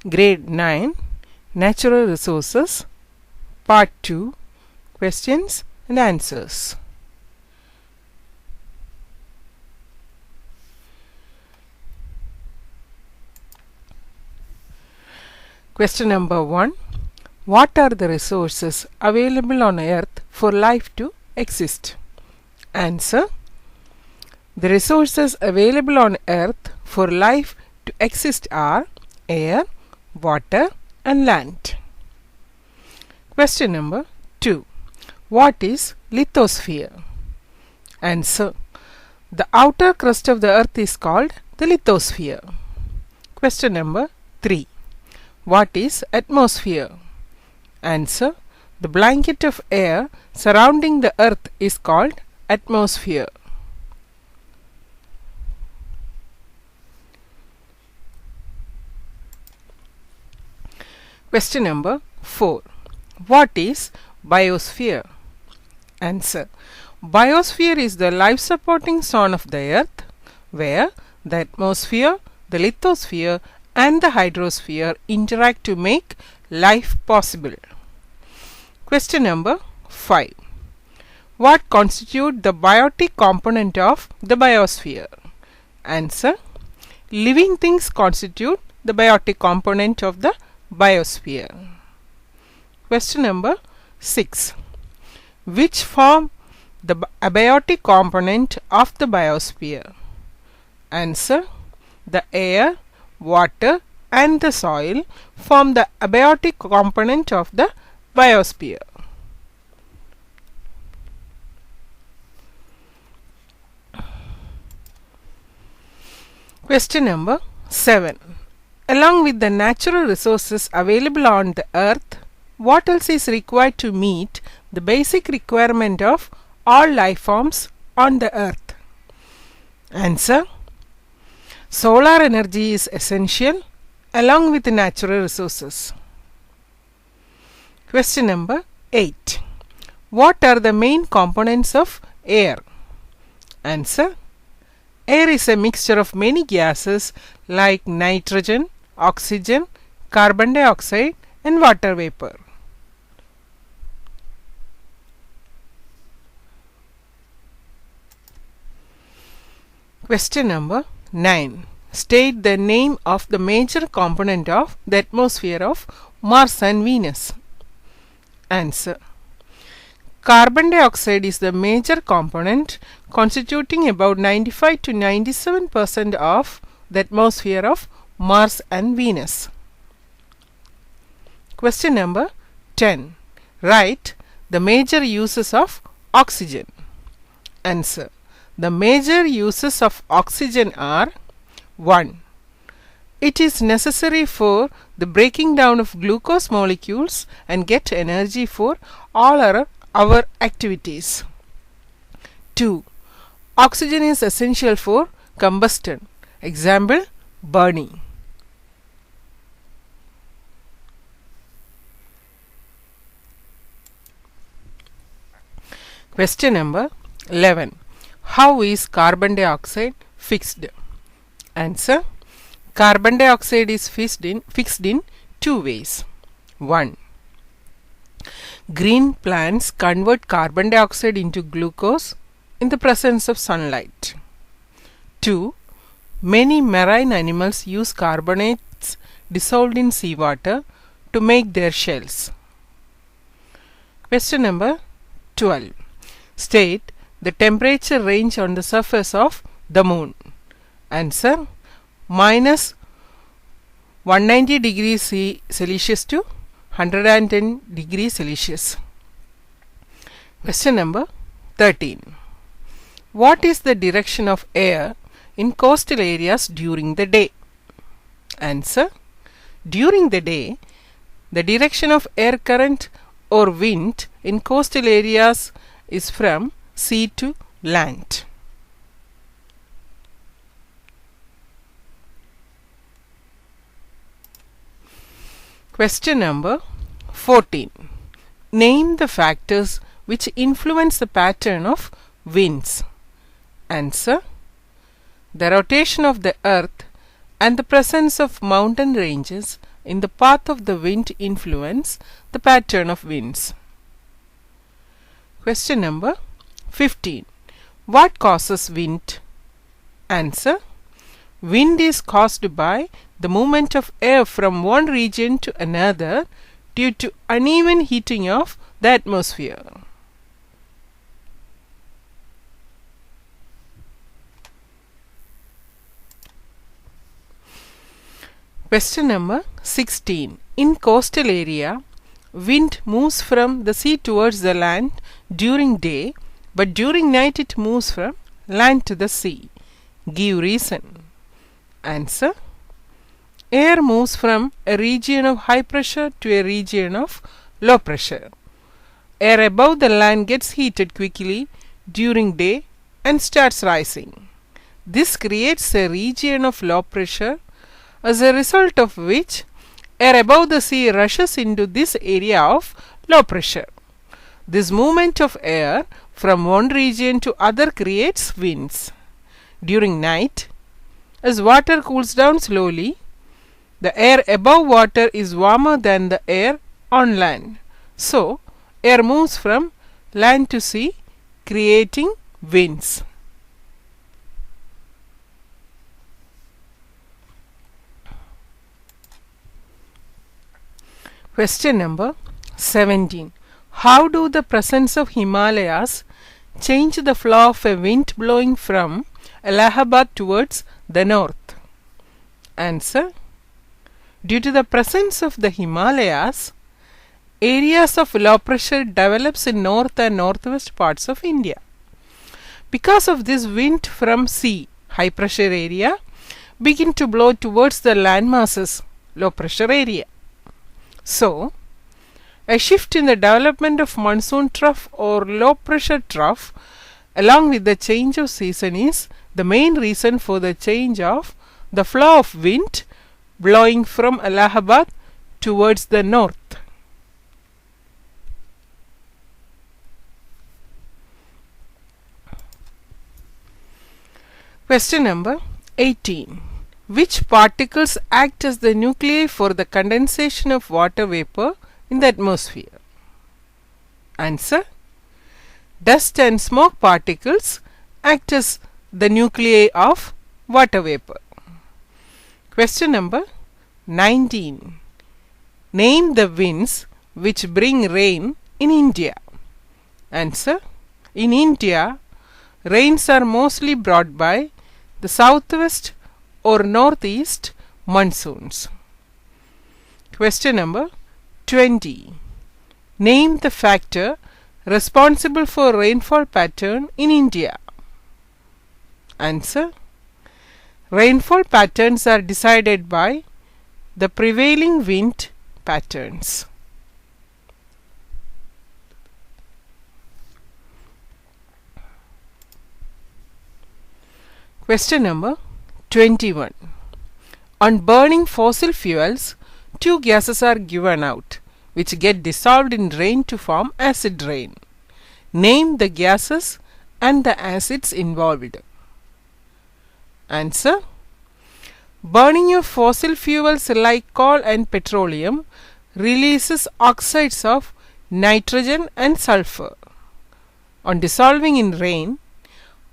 Grade 9 Natural Resources Part 2 Questions and Answers. Question number 1. What are the resources available on Earth for life to exist? Answer. The resources available on Earth for life to exist are air, water and land. Question number 2. What is lithosphere? Answer. The outer crust of the Earth is called the lithosphere. Question number 3. What is atmosphere? Answer. The blanket of air surrounding the Earth is called atmosphere. Question number 4. What is biosphere? Answer. Biosphere is the life-supporting zone of the Earth where the atmosphere, the lithosphere and the hydrosphere interact to make life possible. Question number 5. What constitutes the biotic component of the biosphere? Answer. Living things constitute the biotic component of the biosphere. Question number 6. Which form the abiotic component of the biosphere? Answer. The air, water and the soil form the abiotic component of the biosphere. Question number 7. Along with the natural resources available on the Earth, what else is required to meet the basic requirement of all life forms on the Earth? Answer. Solar energy is essential along with the natural resources. Question number 8. What are the main components of air? Answer. Air is a mixture of many gases like nitrogen, oxygen, carbon dioxide and water vapor. Question number 9. State the name of the major component of the atmosphere of Mars and Venus. Answer. Carbon dioxide is the major component constituting about 95 to 97% of the atmosphere of Mars and Venus. Question number 10. Write the major uses of oxygen. Answer. The major uses of oxygen are: 1. It is necessary for the breaking down of glucose molecules and get energy for all our activities. 2. Oxygen is essential for combustion. Example, burning. Question number 11. How is carbon dioxide fixed? Answer. Carbon dioxide is fixed in two ways. 1. Green plants convert carbon dioxide into glucose in the presence of sunlight. 2. Many marine animals use carbonates dissolved in seawater to make their shells. Question number 12. State the temperature range on the surface of the moon. Answer. Minus 190 degrees Celsius to 110 degrees Celsius. Question number 13. What is the direction of air in coastal areas during the day? Answer. During the day, the direction of air current or wind in coastal areas is from sea to land. Question number 14. Name the factors which influence the pattern of winds. Answer. The rotation of the earth and the presence of mountain ranges in the path of the wind influence the pattern of winds? Question number 15. What causes wind? Answer. Wind is caused by the movement of air from one region to another due to uneven heating of the atmosphere. Question number 16. In coastal area, wind moves from the sea towards the land during day, but during night it moves from land to the sea. Give reason. Answer. Air moves from a region of high pressure to a region of low pressure. Air above the land gets heated quickly during day and starts rising. This creates a region of low pressure, as a result of which air above the sea rushes into this area of low pressure. This movement of air from one region to other creates winds. During night, as water cools down slowly, the air above water is warmer than the air on land. So, air moves from land to sea, creating winds. Question number 17. How do the presence of Himalayas change the flow of a wind blowing from Allahabad towards the north? Answer. Due to the presence of the Himalayas, areas of low pressure develops in north and northwest parts of India. Because of this, wind from sea, high pressure area, begin to blow towards the land masses, low pressure area. So, a shift in the development of monsoon trough or low pressure trough along with the change of season is the main reason for the change of the flow of wind blowing from Allahabad towards the north. Question number 18. Which particles act as the nuclei for the condensation of water vapor in the atmosphere? Answer. Dust and smoke particles act as the nuclei of water vapor. Question number 19. Name the winds which bring rain in India. Answer. In India, rains are mostly brought by the southwest or northeast monsoons. Question number 20. Name the factor responsible for rainfall pattern in India. Answer. Rainfall patterns are decided by the prevailing wind patterns. Question number 21. On burning fossil fuels, two gases are given out which get dissolved in rain to form acid rain. Name the gases and the acids involved. Answer. Burning of fossil fuels like coal and petroleum releases oxides of nitrogen and sulfur. On dissolving in rain,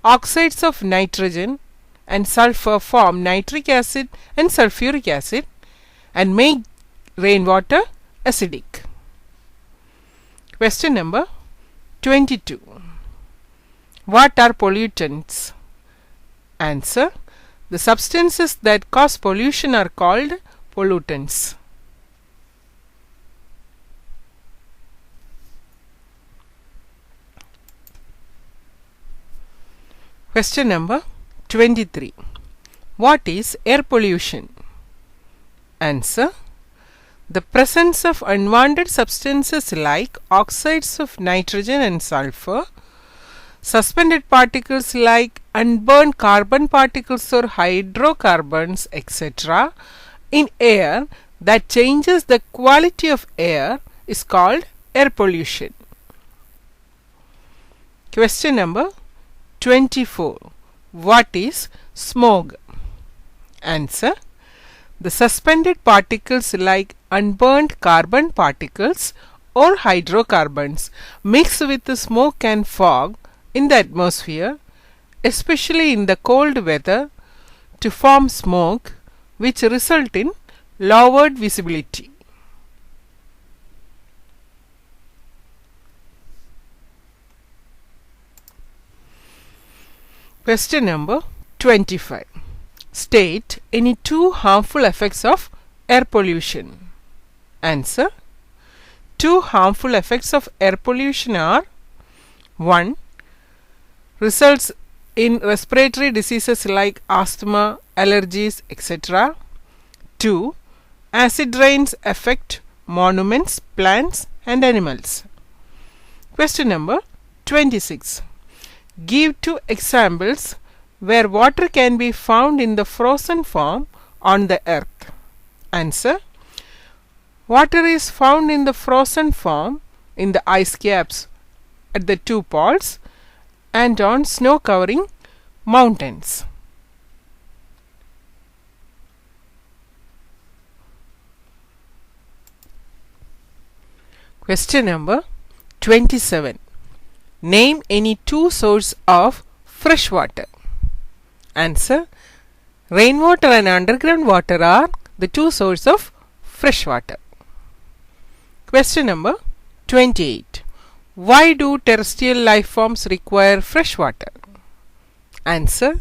oxides of nitrogen and sulfur form nitric acid and sulfuric acid and make rainwater acidic. Question number 22. What are pollutants? Answer. The substances that cause pollution are called pollutants. Question number 23. What is air pollution? Answer. The presence of unwanted substances like oxides of nitrogen and sulfur, suspended particles like unburned carbon particles or hydrocarbons, etc., in air that changes the quality of air is called air pollution. Question number 24. What is smog? Answer. The suspended particles like unburned carbon particles or hydrocarbons mix with the smoke and fog in the atmosphere, especially in the cold weather, to form smoke, which result in lowered visibility. Question number 25. State any two harmful effects of air pollution. Answer. Two harmful effects of air pollution are: 1. Results in respiratory diseases like asthma, allergies, etc. 2. Acid rains affect monuments, plants and animals. Question number 26. Give two examples where water can be found in the frozen form on the earth. Answer. Water is found in the frozen form in the ice caps at the two poles and on snow covering mountains. Question number 27. Name any two sources of fresh water. Answer. Rainwater and underground water are the two sources of fresh water. Question number 28. Why do terrestrial life forms require fresh water? Answer.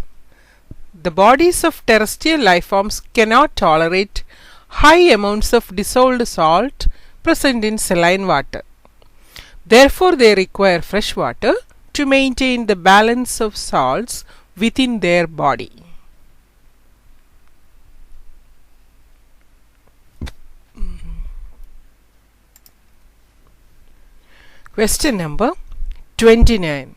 The bodies of terrestrial life forms cannot tolerate high amounts of dissolved salt present in saline water. Therefore, they require fresh water to maintain the balance of salts within their body. Question number 29.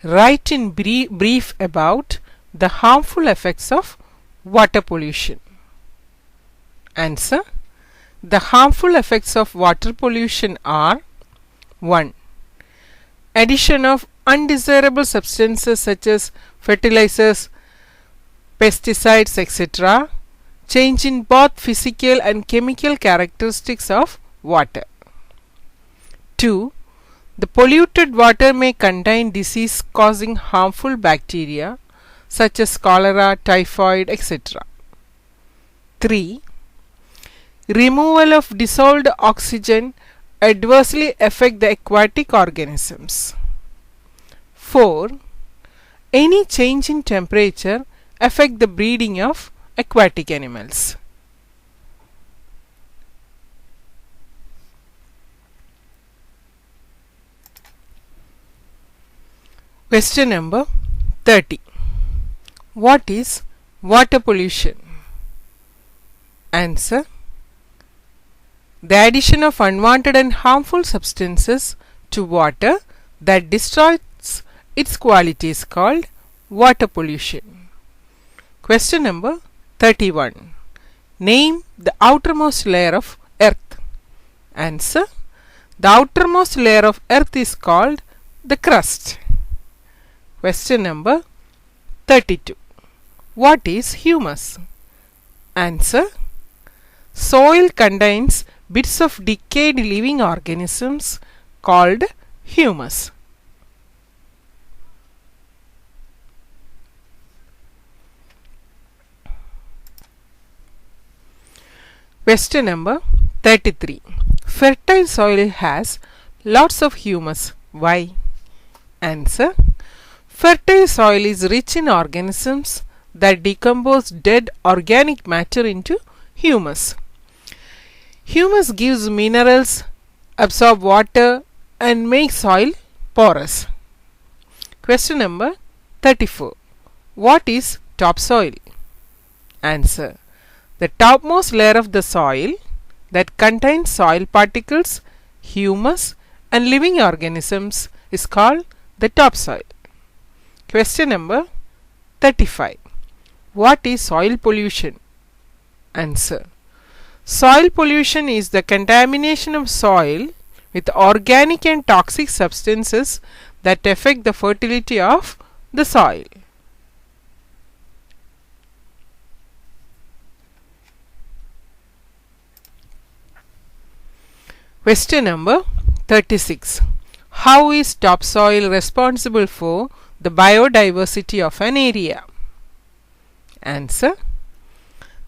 Write in brief about the harmful effects of water pollution. Answer. The harmful effects of water pollution are: 1. Addition of undesirable substances such as fertilizers, pesticides, etc. Change in both physical and chemical characteristics of water. 2. The polluted water may contain disease causing harmful bacteria such as cholera, typhoid, etc. 3. Removal of dissolved oxygen adversely affect the aquatic organisms. 4. Any change in temperature affect the breeding of aquatic animals. Question number 30. What is water pollution? Answer. The addition of unwanted and harmful substances to water that destroys its quality is called water pollution. Question number 31. Name the outermost layer of earth. Answer. The outermost layer of earth is called the crust. Question number 32. What is humus? Answer. Soil contains bits of decayed living organisms called humus. Question number 33. Fertile soil has lots of humus. Why? Answer. Fertile soil is rich in organisms that decompose dead organic matter into humus. Humus gives minerals, absorb water and makes soil porous. Question number 34. What is topsoil? Answer. The topmost layer of the soil that contains soil particles, humus and living organisms is called the topsoil. Question number 35. What is soil pollution? Answer. Soil pollution is the contamination of soil with organic and toxic substances that affect the fertility of the soil. Question number 36. How is topsoil responsible for the biodiversity of an area? Answer.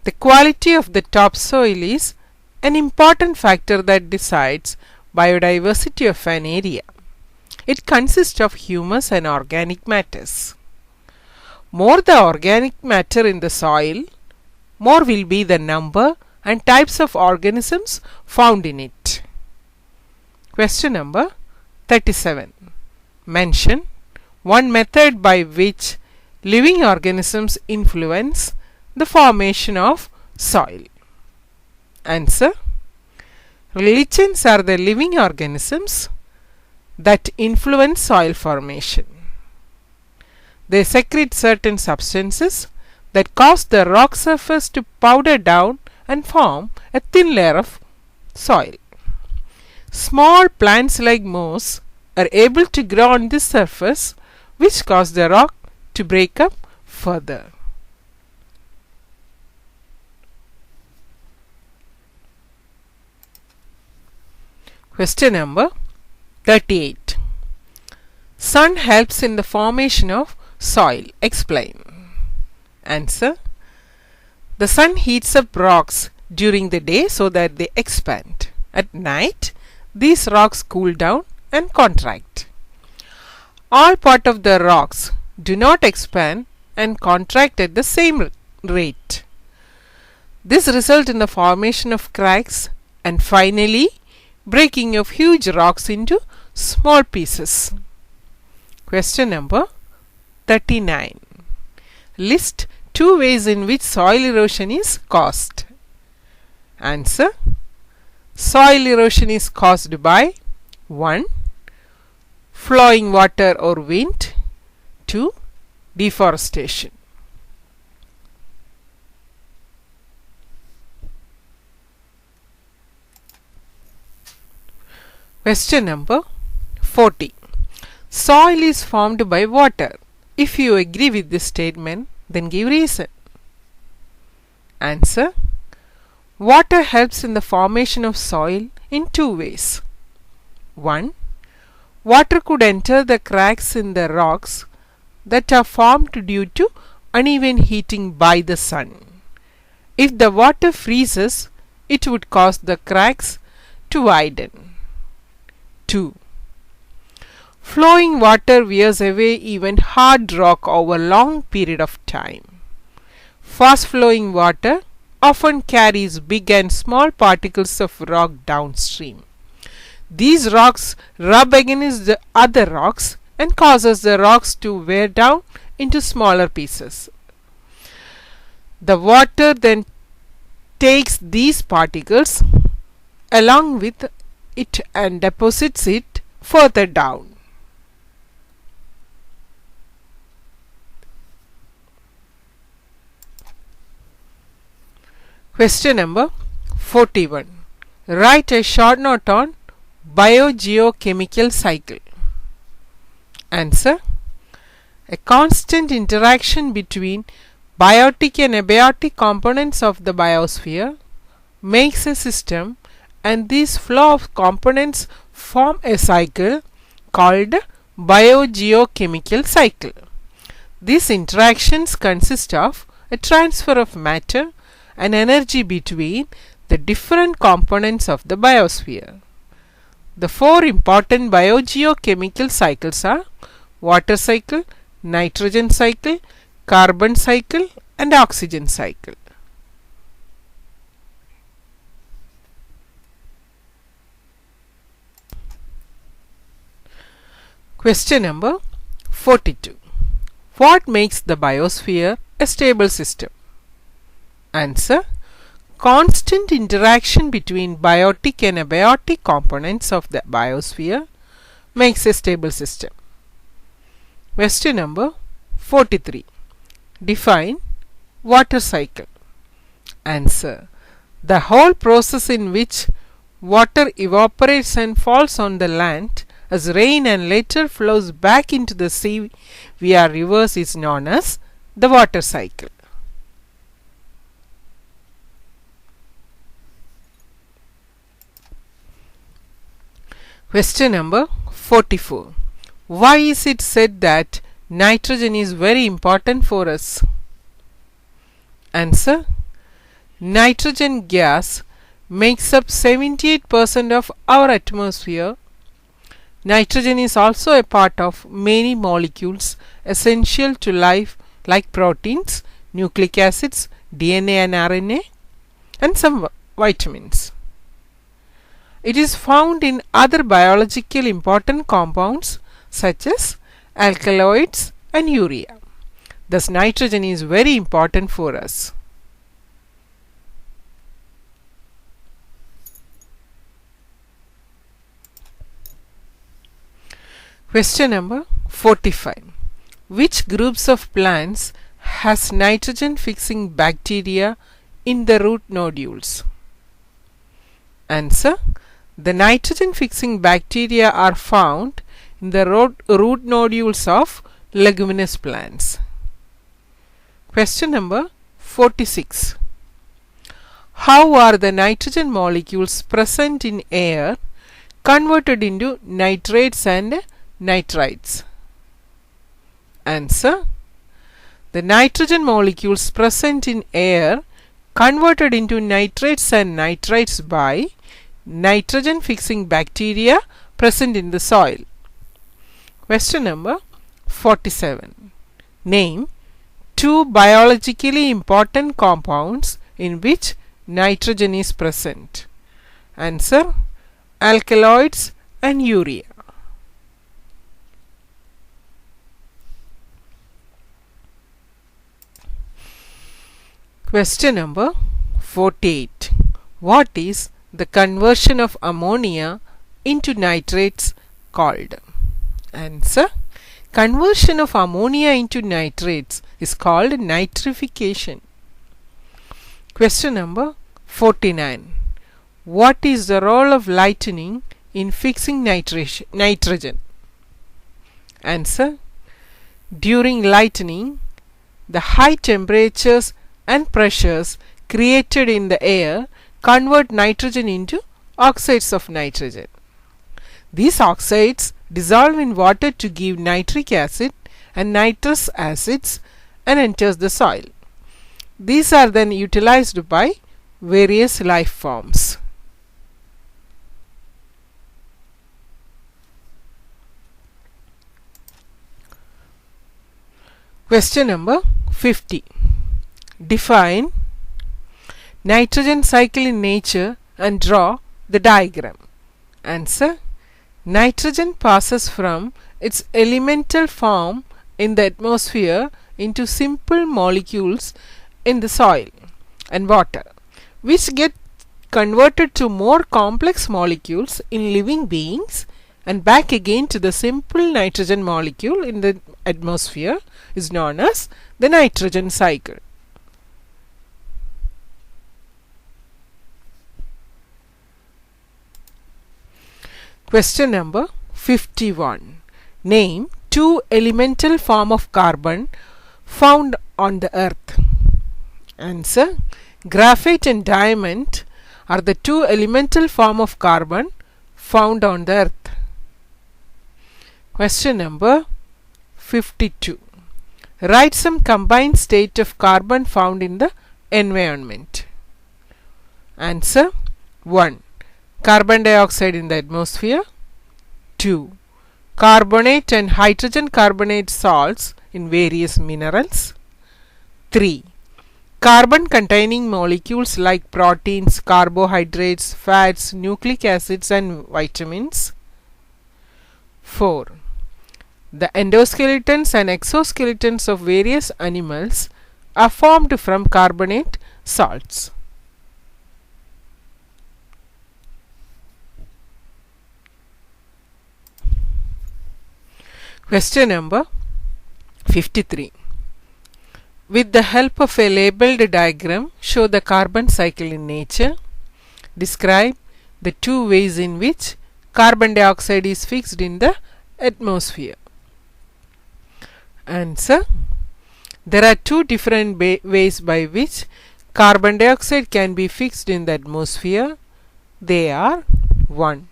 The quality of the topsoil is an important factor that decides biodiversity of an area. It consists of humus and organic matters. More the organic matter in the soil, more will be the number and types of organisms found in it. Question number 37. Mention one method by which living organisms influence the formation of soil. Answer. Lichens are the living organisms that influence soil formation. They secrete certain substances that cause the rock surface to powder down and form a thin layer of soil. Small plants like moss are able to grow on this surface, which cause the rock to break up further. Question number 38. Sun helps in the formation of soil. Explain. Answer. The sun heats up rocks during the day so that they expand. At night, these rocks cool down and contract. All part of the rocks do not expand and contract at the same rate. This results in the formation of cracks and finally breaking of huge rocks into small pieces. Question number 39. List two ways in which soil erosion is caused. Answer. Soil erosion is caused by 1. Flowing water or wind. 2. Deforestation. Question number 40. Soil is formed by water. If you agree with this statement, then give reason. Answer. Water helps in the formation of soil in two ways. 1. Water could enter the cracks in the rocks that are formed due to uneven heating by the sun. If the water freezes, it would cause the cracks to widen. 2. Flowing water wears away even hard rock over a long period of time. Fast flowing water often carries big and small particles of rock downstream. These rocks rub against the other rocks and causes the rocks to wear down into smaller pieces. The water then takes these particles along with it and deposits it further down. Question number 41. Write a short note on Biogeochemical cycle. Answer. A constant interaction between biotic and abiotic components of the biosphere makes a system, and this flow of components form a cycle called biogeochemical cycle. These interactions consist of a transfer of matter and energy between the different components of the biosphere. The four important biogeochemical cycles are water cycle, nitrogen cycle, carbon cycle and oxygen cycle. Question number 42. What makes the biosphere a stable system? Answer. Constant interaction between biotic and abiotic components of the biosphere makes a stable system. Question number 43. Define water cycle. Answer. The whole process in which water evaporates and falls on the land as rain and later flows back into the sea via rivers is known as the water cycle. Question number 44. Why is it said that nitrogen is very important for us? Answer. Nitrogen gas makes up 78% of our atmosphere. Nitrogen is also a part of many molecules essential to life like proteins, nucleic acids, DNA and RNA, and some vitamins. It is found in other biologically important compounds such as alkaloids and urea. Thus, nitrogen is very important for us. Question number 45. Which groups of plants has nitrogen fixing bacteria in the root nodules? Answer. The nitrogen fixing bacteria are found in the root nodules of leguminous plants. Question number 46. How are the nitrogen molecules present in air converted into nitrates and nitrites? Answer. The nitrogen molecules present in air converted into nitrates and nitrites by nitrogen fixing bacteria present in the soil. Question number 47. Name two biologically important compounds in which nitrogen is present. Answer. Alkaloids and urea. Question number 48. What is the conversion of ammonia into nitrates called? Answer. Conversion of ammonia into nitrates is called nitrification. Question number 49. What is the role of lightning in fixing nitrogen? Answer. During lightning, the high temperatures and pressures created in the air convert nitrogen into oxides of nitrogen. These oxides dissolve in water to give nitric acid and nitrous acids and enters the soil. These are then utilized by various life forms. Question number 50. Define nitrogen cycle in nature and draw the diagram. Answer. Nitrogen passes from its elemental form in the atmosphere into simple molecules in the soil and water, which get converted to more complex molecules in living beings and back again to the simple nitrogen molecule in the atmosphere is known as the nitrogen cycle. Question number 51. Name two elemental form of carbon found on the earth. Answer. Graphite and diamond are the two elemental form of carbon found on the earth. Question number 52. Write some combined state of carbon found in the environment. Answer. 1. Carbon dioxide in the atmosphere. 2. Carbonate and hydrogen carbonate salts in various minerals. 3. Carbon containing molecules like proteins, carbohydrates, fats, nucleic acids and vitamins. 4. The endoskeletons and exoskeletons of various animals are formed from carbonate salts. Question number 53. With the help of a labeled diagram, show the carbon cycle in nature. Describe the two ways in which carbon dioxide is fixed in the atmosphere. Answer. There are two different ways by which carbon dioxide can be fixed in the atmosphere. They are 1.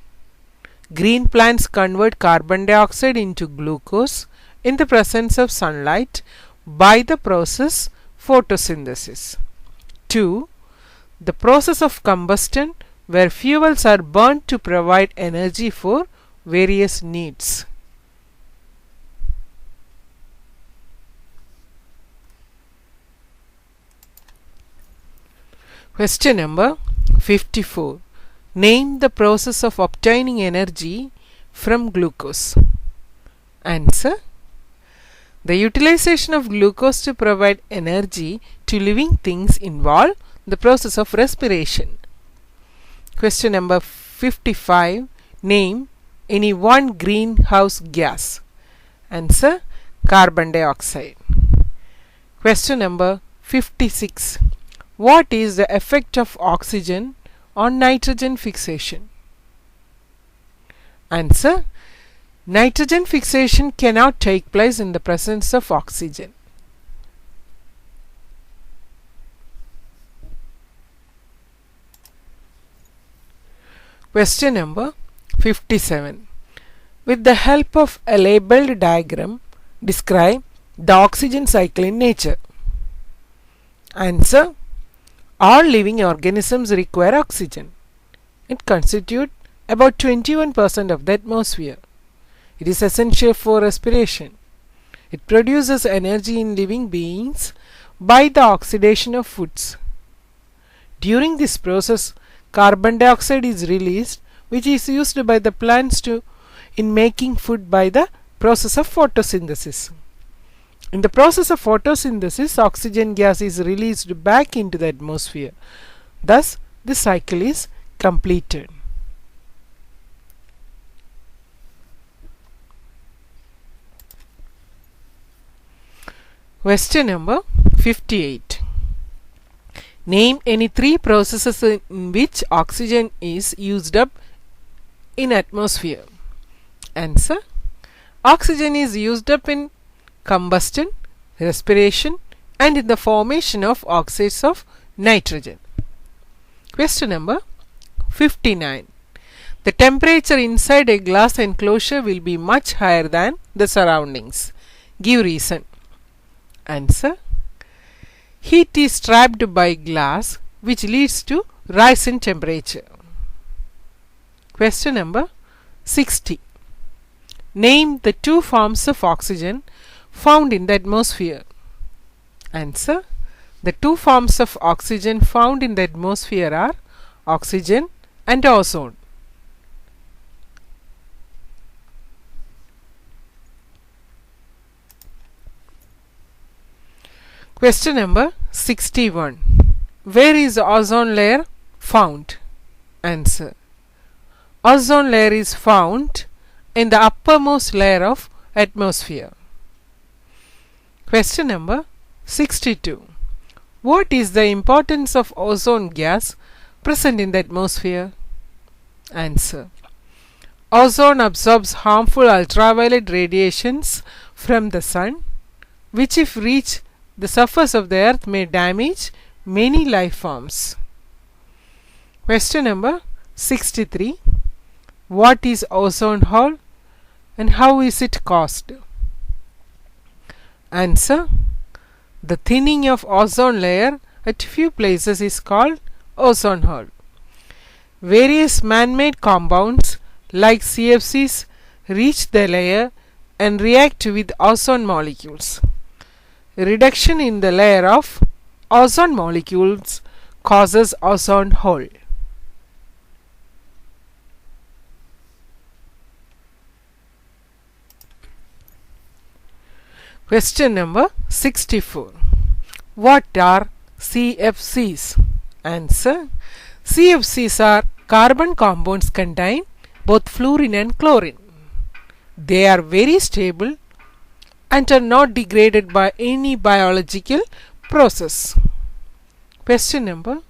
Green plants convert carbon dioxide into glucose in the presence of sunlight by the process photosynthesis. 2. The process of combustion, where fuels are burnt to provide energy for various needs. Question number 54. Name the process of obtaining energy from glucose. Answer. The utilization of glucose to provide energy to living things involve the process of respiration. Question number 55. Name any one greenhouse gas. Answer. Carbon dioxide. Question number 56. What is the effect of oxygen on nitrogen fixation? Answer. Nitrogen fixation cannot take place in the presence of oxygen. Question number 57. With the help of a labeled diagram, describe the oxygen cycle in nature. Answer. All living organisms require oxygen. It constitutes about 21% of the atmosphere. It is essential for respiration. It produces energy in living beings by the oxidation of foods. During this process, carbon dioxide is released, which is used by the plants in making food by the process of photosynthesis. In the process of photosynthesis, oxygen gas is released back into the atmosphere. Thus, the cycle is completed. Question number 58. Name any three processes in which oxygen is used up in atmosphere. Answer. Oxygen is used up in combustion, respiration, and in the formation of oxides of nitrogen. Question number 59. The temperature inside a glass enclosure will be much higher than the surroundings. Give reason. Answer. Heat is trapped by glass, which leads to rise in temperature. Question number 60. Name the two forms of oxygen found in the atmosphere. Answer. The two forms of oxygen found in the atmosphere are oxygen and ozone. Question number 61. Where is the ozone layer found? Answer. Ozone layer is found in the uppermost layer of atmosphere. Question number 62. What is the importance of ozone gas present in the atmosphere? Answer. Ozone absorbs harmful ultraviolet radiations from the sun, which if reach the surface of the earth may damage many life forms. Question number 63. What is ozone hole and how is it caused? Answer. The thinning of ozone layer at few places is called ozone hole. Various man-made compounds like CFCs reach the layer and react with ozone molecules. Reduction in the layer of ozone molecules causes ozone hole. Question number 64. What are CFCs? Answer. CFCs are carbon compounds contain both fluorine and chlorine. They are very stable and are not degraded by any biological process. Question number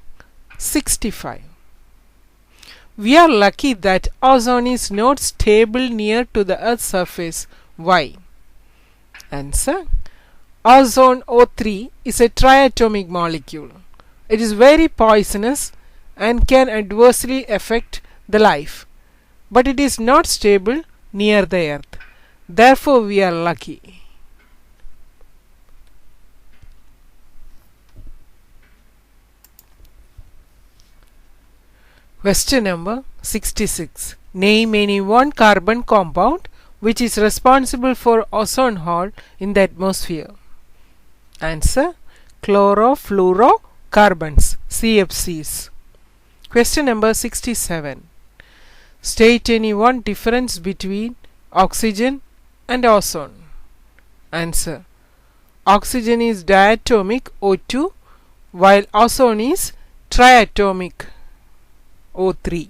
65. We are lucky that ozone is not stable near to the Earth's surface. Why? Answer. Ozone O3 is a triatomic molecule. It is very poisonous and can adversely affect the life. but it is not stable near the earth. Therefore, we are lucky. Question number 66. Name any one carbon compound which is responsible for ozone hole in the atmosphere. Answer: chlorofluorocarbons, CFCs. Question number 67. State any one difference between oxygen and ozone. Answer: oxygen is diatomic O2 while ozone is triatomic O3.